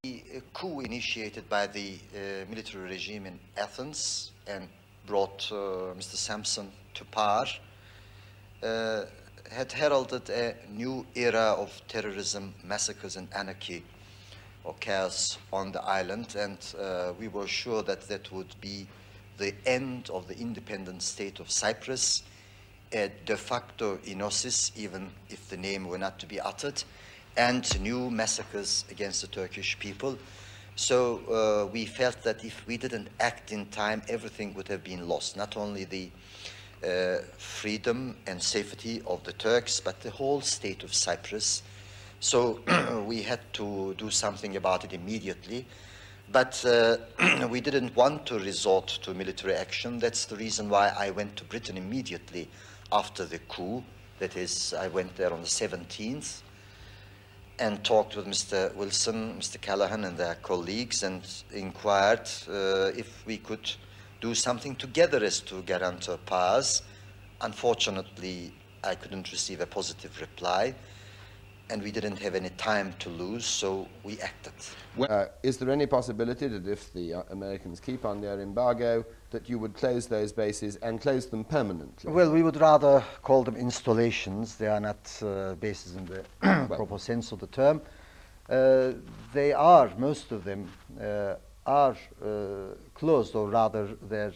The coup initiated by the military regime in Athens and brought Mr. Sampson to power had heralded a new era of terrorism, massacres and anarchy or chaos on the island, and we were sure that that would be the end of the independent state of Cyprus, a de facto enosis, even if the name were not to be uttered, and new massacres against the Turkish people. So we felt that if we didn't act in time, everything would have been lost, not only the freedom and safety of the Turks, but the whole state of Cyprus. So we had to do something about it immediately. But we didn't want to resort to military action. That's the reason why I went to Britain immediately after the coup. That is, I went there on the 17th and talked with Mr. Wilson, Mr. Callaghan and their colleagues, and inquired if we could do something together as to guarantor powers. Unfortunately, I couldn't receive a positive reply, and we didn't have any time to lose, so we acted. Is there any possibility that if the Americans keep on their embargo, that you would close those bases and close them permanently? Well, we would rather call them installations. They are not bases in the proper sense of the term. They are, most of them, are closed, or rather their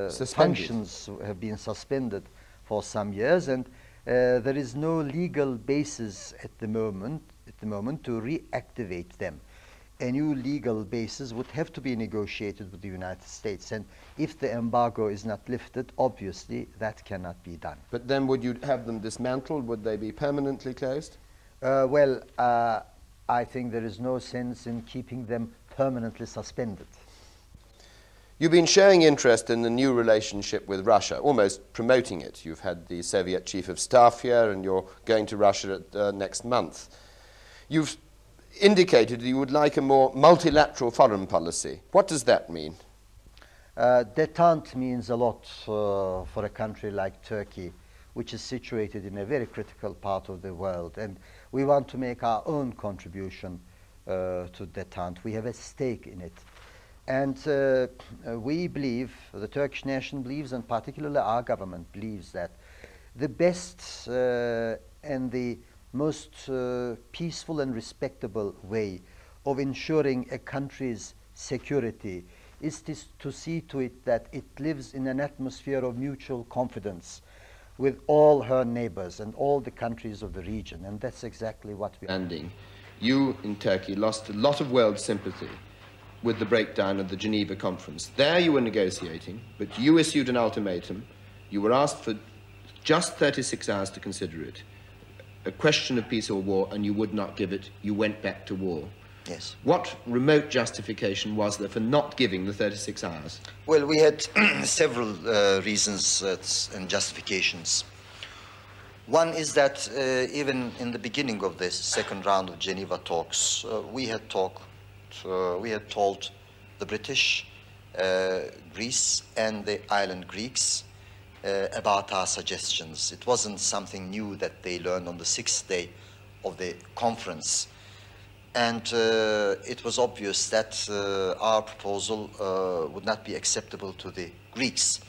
functions have been suspended for some years, and there is no legal basis at the moment to reactivate them. A new legal basis would have to be negotiated with the United States, and if the embargo is not lifted, obviously that cannot be done. But then would you have them dismantled? Would they be permanently closed? Well, I think there is no sense in keeping them permanently suspended. You've been showing interest in the new relationship with Russia, almost promoting it. You've had the Soviet Chief of Staff here, and you're going to Russia next month. You've indicated you would like a more multilateral foreign policy. What does that mean? Détente means a lot for a country like Turkey, which is situated in a very critical part of the world, and we want to make our own contribution to détente. We have a stake in it. And we believe, the Turkish nation believes, and particularly our government believes, that the best and the most peaceful and respectable way of ensuring a country's security is to see to it that it lives in an atmosphere of mutual confidence with all her neighbors and all the countries of the region, and that's exactly what we are doing. You in Turkey lost a lot of world sympathy with the breakdown of the Geneva Conference. There you were negotiating, but you issued an ultimatum. You were asked for just 36 hours to consider it. A question of peace or war, and you would not give it. You went back to war. Yes. What remote justification was there for not giving the 36 hours? Well, we had several reasons and justifications. One is that even in the beginning of this second round of Geneva talks, we had told the British, Greece and the island Greeks about our suggestions. It wasn't something new that they learned on the 6th day of the conference. And it was obvious that our proposal would not be acceptable to the Greeks.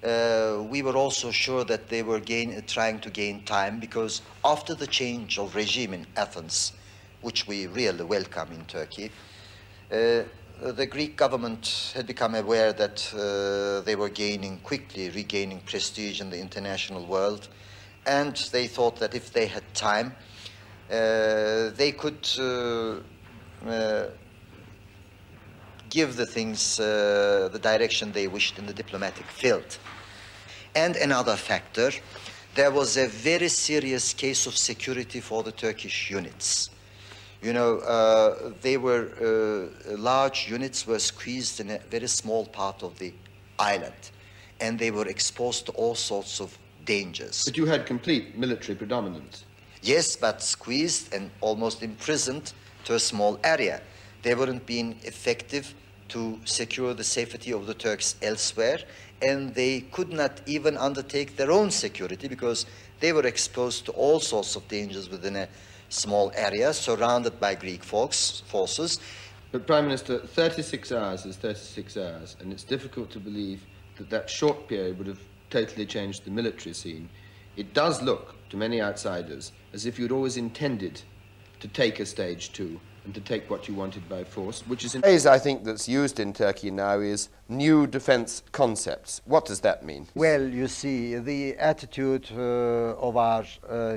We were also sure that they were trying to gain time, because after the change of regime in Athens, which we really welcome in Turkey, the Greek government had become aware that they were quickly regaining prestige in the international world, and they thought that if they had time, they could give the things the direction they wished in the diplomatic field. And another factor, there was a very serious case of security for the Turkish units. You know, large units were squeezed in a very small part of the island, and they were exposed to all sorts of dangers. But you had complete military predominance. Yes, but squeezed and almost imprisoned to a small area. They weren't being effective to secure the safety of the Turks elsewhere, and they could not even undertake their own security because they were exposed to all sorts of dangers within a small area surrounded by Greek forces. But Prime Minister, 36 hours is 36 hours, and it's difficult to believe that that short period would have totally changed the military scene. It does look, to many outsiders, as if you'd always intended to take a stage two and to take what you wanted by force, which is a phrase I think that's used in Turkey now is new defense concepts. What does that mean? Well, you see, the attitude of our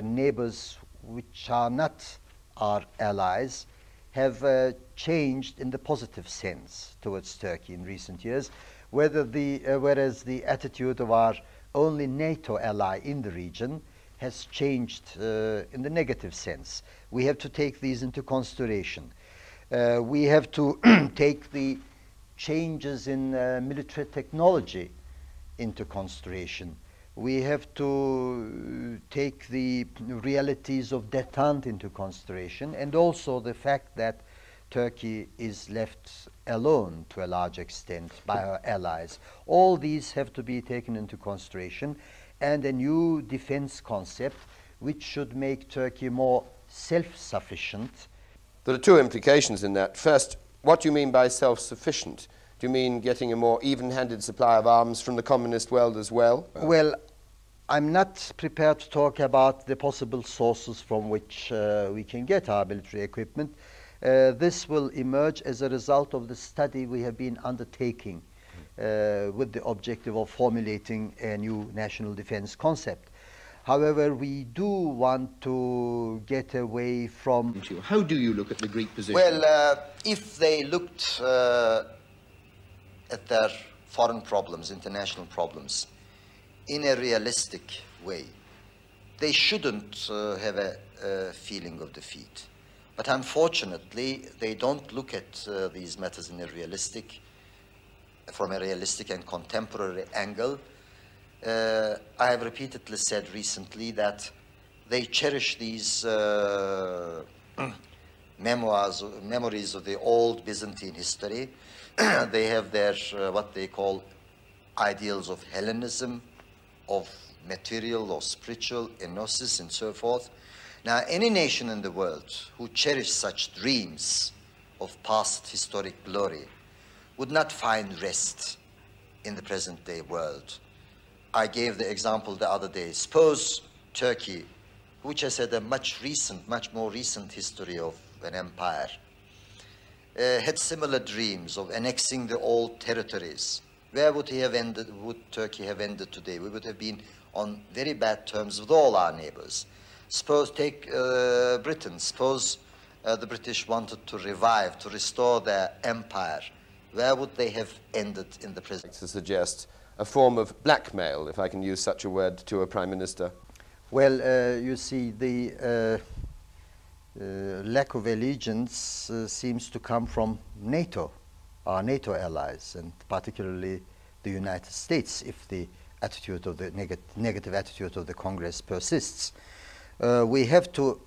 neighbors, which are not our allies, have changed in the positive sense towards Turkey in recent years, whereas the attitude of our only NATO ally in the region has changed in the negative sense. We have to take these into consideration. We have to take the changes in military technology into consideration. We have to take the realities of détente into consideration, and also the fact that Turkey is left alone to a large extent by her allies. All these have to be taken into consideration, and a new defense concept which should make Turkey more self-sufficient. There are two implications in that. First, what do you mean by self-sufficient? Do you mean getting a more even-handed supply of arms from the communist world as well? Well, I'm not prepared to talk about the possible sources from which we can get our military equipment. This will emerge as a result of the study we have been undertaking with the objective of formulating a new national defense concept. However, we do want to get away from... How do you look at the Greek position? Well, if they looked at their foreign problems, international problems, in a realistic way, they shouldn't have a feeling of defeat. But unfortunately, they don't look at these matters in a from a realistic and contemporary angle. I have repeatedly said recently that they cherish these memories of the old Byzantine history. They have their, what they call, ideals of Hellenism, of material or spiritual enosis and so forth. Now, any nation in the world who cherishes such dreams of past historic glory would not find rest in the present-day world. I gave the example the other day. Suppose Turkey, which has had a much more recent history of an empire, had similar dreams of annexing the old territories. Where would Turkey have ended today? We would have been on very bad terms with all our neighbors. Suppose, take Britain. Suppose the British wanted to revive, to restore their empire. Where would they have ended in the present? To suggest a form of blackmail, if I can use such a word, to a prime minister. Well, you see, the lack of allegiance seems to come from NATO, our NATO allies, and particularly the United States, if the attitude of the negative attitude of the Congress persists. We have to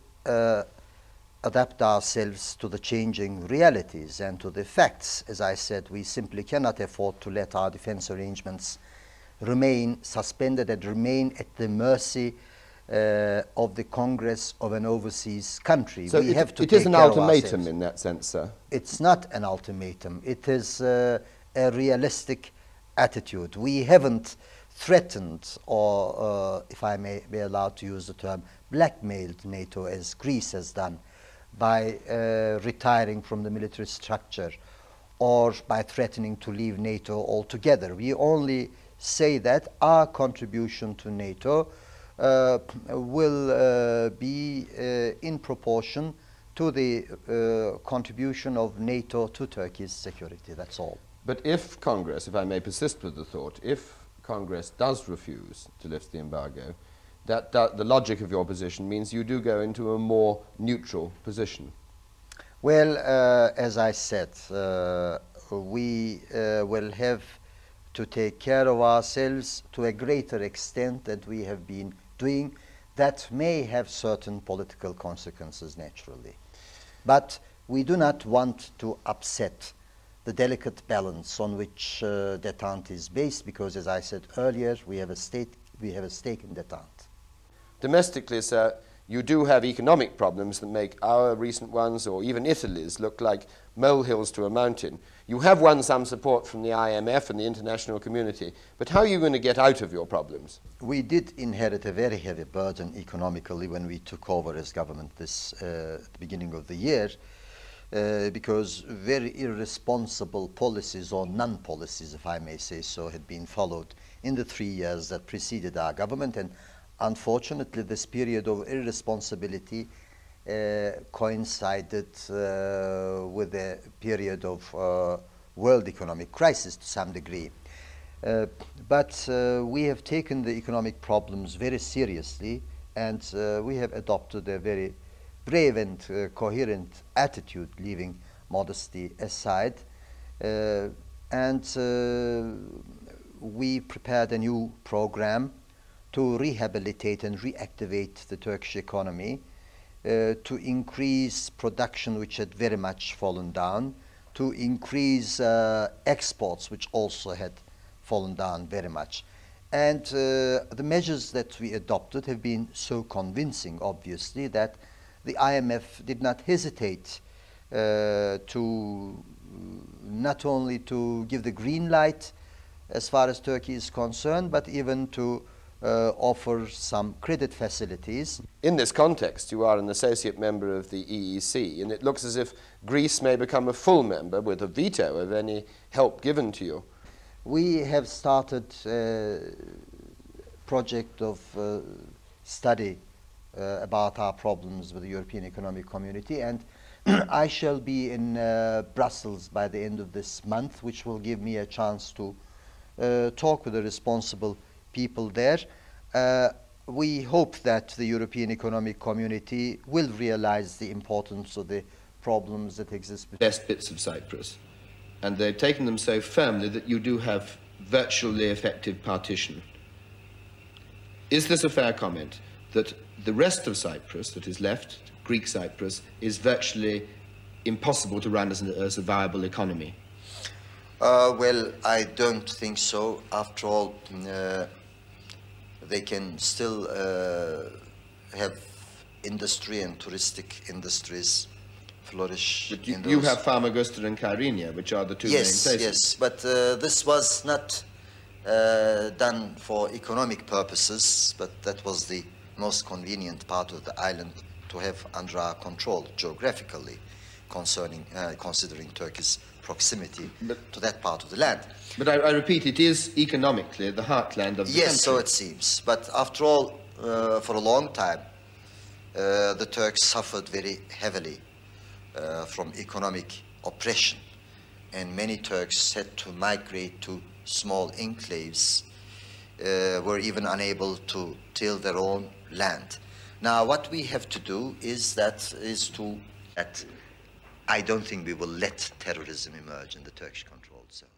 adapt ourselves to the changing realities and to the facts. As I said, we simply cannot afford to let our defense arrangements remain suspended and remain at the mercy of the Congress of an overseas country. So it is an ultimatum in that sense, sir? It's not an ultimatum. It is a realistic attitude. We haven't threatened or, if I may be allowed to use the term, blackmailed NATO as Greece has done by retiring from the military structure or by threatening to leave NATO altogether. We only say that our contribution to NATO will be in proportion to the contribution of NATO to Turkey's security. That's all. But if Congress, if I may persist with the thought, if Congress does refuse to lift the embargo, the logic of your position means you do go into a more neutral position. Well, as I said, we will have to take care of ourselves to a greater extent than we have been doing. That may have certain political consequences, naturally. But we do not want to upset the delicate balance on which détente is based, because, as I said earlier, we have a stake in détente. Domestically, sir, you do have economic problems that make our recent ones, or even Italy's, look like molehills to a mountain. You have won some support from the IMF and the international community, but how are you going to get out of your problems? We did inherit a very heavy burden economically when we took over as government at the beginning of the year, because very irresponsible policies, or non-policies, if I may say so, had been followed in the 3 years that preceded our government. And unfortunately, this period of irresponsibility coincided with a period of world economic crisis to some degree. But we have taken the economic problems very seriously, and we have adopted a very brave and coherent attitude, leaving modesty aside. We prepared a new program to rehabilitate and reactivate the Turkish economy, to increase production, which had very much fallen down, to increase exports, which also had fallen down very much. And the measures that we adopted have been so convincing, obviously, that the IMF did not hesitate to not only to give the green light as far as Turkey is concerned, but even to offer some credit facilities. In this context, you are an associate member of the EEC, and it looks as if Greece may become a full member with a veto of any help given to you. We have started a project of study about our problems with the European Economic Community, and I shall be in Brussels by the end of this month, which will give me a chance to talk with the responsible people there. We hope that the European Economic Community will realize the importance of the problems that exist. Best bits of Cyprus, and they've taken them so firmly that you do have virtually effective partition. Is this a fair comment, that the rest of Cyprus that is left, Greek Cyprus, is virtually impossible to run as a viable economy? Well, I don't think so. After all, they can still have industry and touristic industries flourish. But you have Famagusta and Kyrenia, which are the two main places. Yes, but this was not done for economic purposes, but that was the most convenient part of the island to have under our control geographically, considering Turkey's proximity to that part of the land. But I repeat, it is economically the heartland of the country. Yes, so it seems. But after all, for a long time, the Turks suffered very heavily from economic oppression, and many Turks had to migrate to small enclaves, were even unable to till their own land. Now, what we have to do is that I don't think we will let terrorism emerge in the Turkish controlled zone.